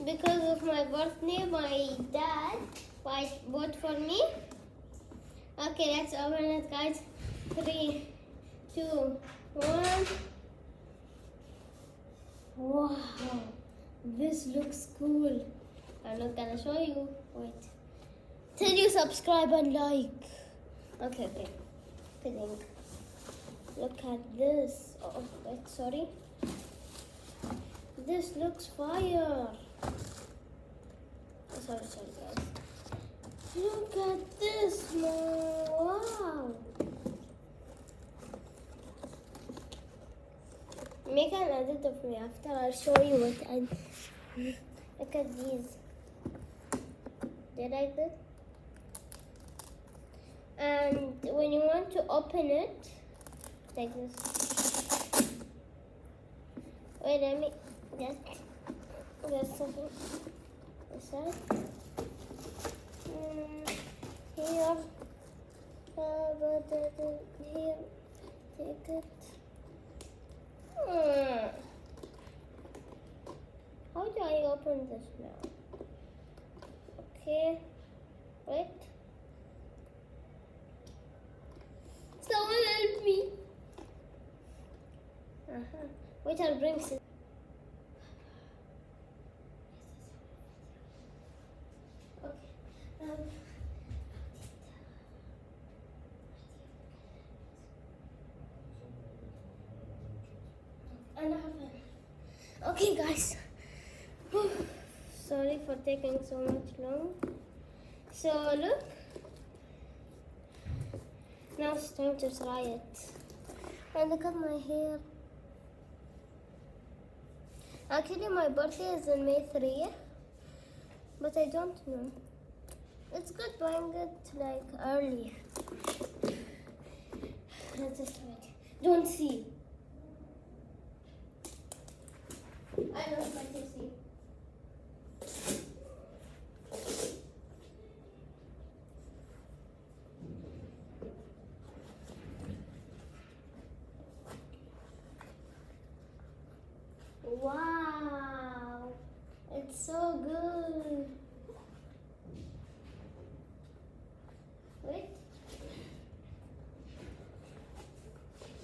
because of my birthday, my dad bought for me. Okay, let's open it, guys. 3, 2, 1. Wow, this looks cool. I'm not gonna show you. Wait. Till you subscribe and like. Okay. Kidding. Look at this. Oh, wait, sorry. This looks fire. Oh, sorry, guys. Look at this, man. Wow. Make an edit of me after. I'll show you it. And look at these. Did I do? And when you want to open it, like this. Wait, let me just something. This side. Here. Here. Take it. How do I open this now? Okay. Wait. Someone help me. Wait, I'll bring some. Okay. Okay, guys. Sorry for taking so much long. So look. Now it's time to try it. And look at my hair. Actually, my birthday is in May 3, but I don't know. It's good buying it like early. Let's just wait. Don't see. I don't like to see. Wow, it's so good. Wait.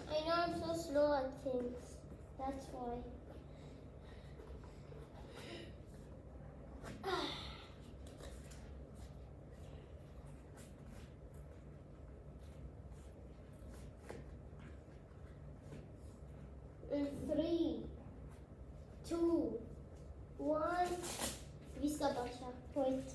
I know I'm so slow at things. That's why. In 3, 2, 1. Vista Basha. Wait.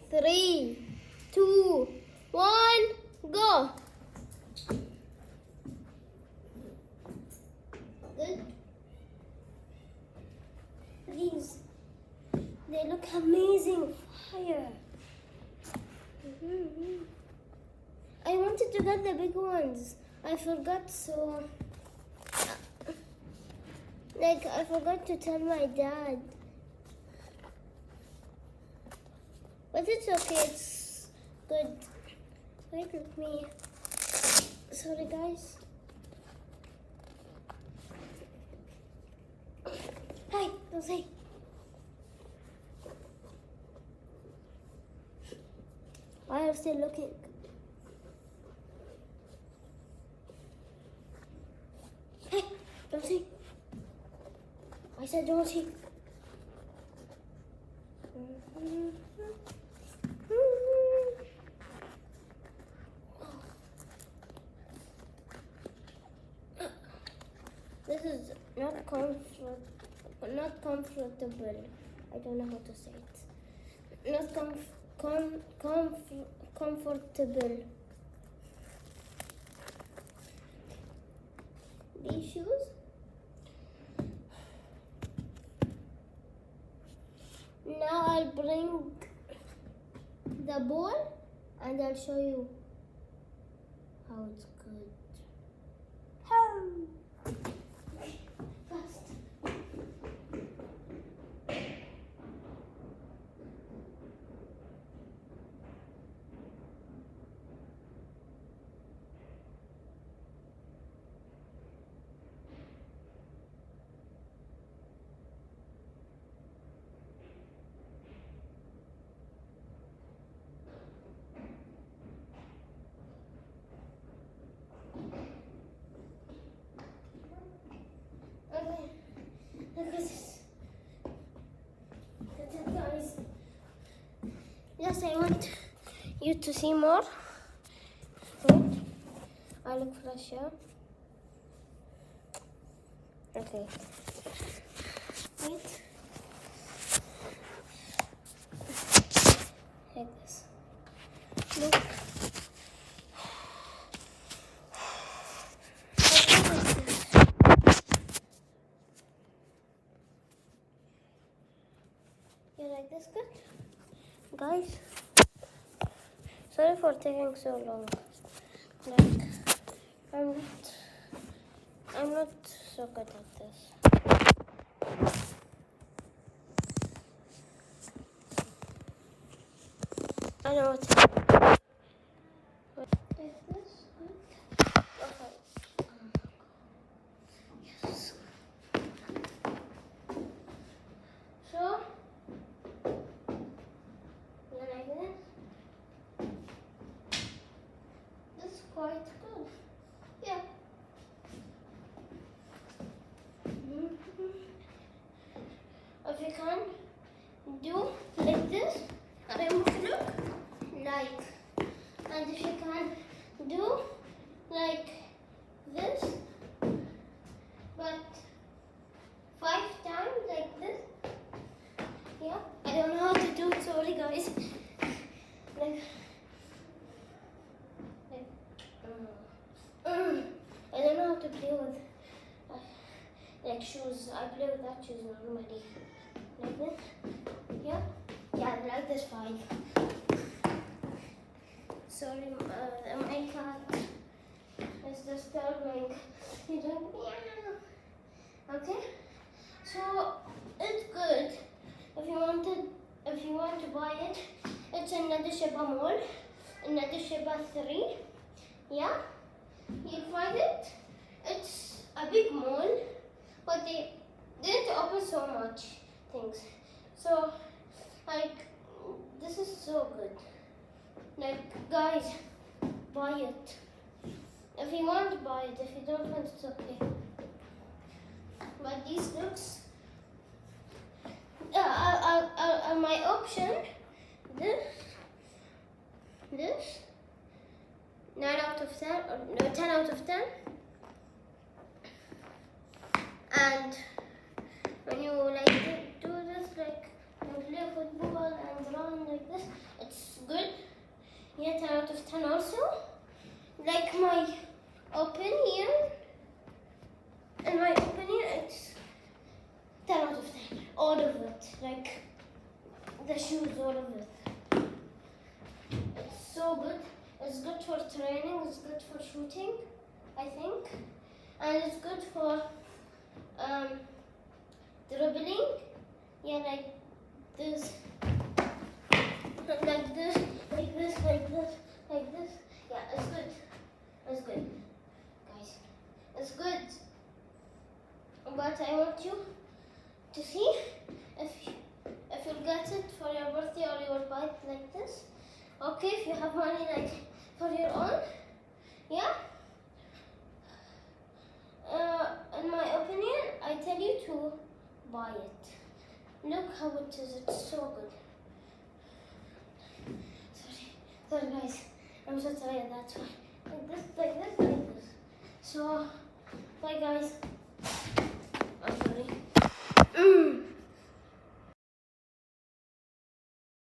Three, 2, 1, go. Good. These, they look amazing. Fire. I wanted to get the big ones. I forgot, so I forgot to tell my dad. But it's okay, it's good. Wait with me. Sorry, guys. Hey, don't say. I am still looking. Hey, don't say. I said don't say. This is not comfortable. I don't know how to say it. Not comfortable. These shoes. Now I'll bring the ball and I'll show you how it's good. Fast. because that's it, guys. Yes, I want you to see more. Wait, I look fresh here. Okay. Wait. Like this. Look. You like this good? Guys, sorry for taking so long. Like, I'm not so good at this. I know what to do. Is this good? Okay. Yes. So, you like this? This is quite good. Yeah. If you can do like this, look like, and if you can do like this, but 5 times like this. Yeah, I don't know how to do it. Sorry, guys. Like I don't know how to play with like shoes. I play with that shoes normally. Like this. Yeah. Yeah, like this 5. Sorry, my cat is disturbing. He's doing meow. Okay. So it's good. If you want to buy it, it's in Nadesheba Mall, in Nadesheba 3. Yeah, you find it. It's a big mall, but they didn't open so much things. So, like, this is so good. Like, guys, buy it. If you want to buy it, if you don't want, it's okay. But these looks. My option, this, 9 out of 10, or no, 10 out of 10. And when you like do this, like play football and run like this, it's good. Yeah, 10 out of 10 also. Like my opinion, in my opinion, it's 10 out of 10. All of it, like the shoes, all of it. It's so good. It's good for training. It's good for shooting, I think, and it's good for dribbling. Yeah, like this, like this, like this, like this, like this. Yeah, it's good. It's good, guys. It's good. But I want you to see if you'll get it for your birthday or you will buy it like this. Okay, if you have money like for your own, yeah. In my opinion, I tell you to buy it. Look how it is. It's so good. Sorry guys. I'm so tired. That's why. Like this, like this, like this. So, bye guys.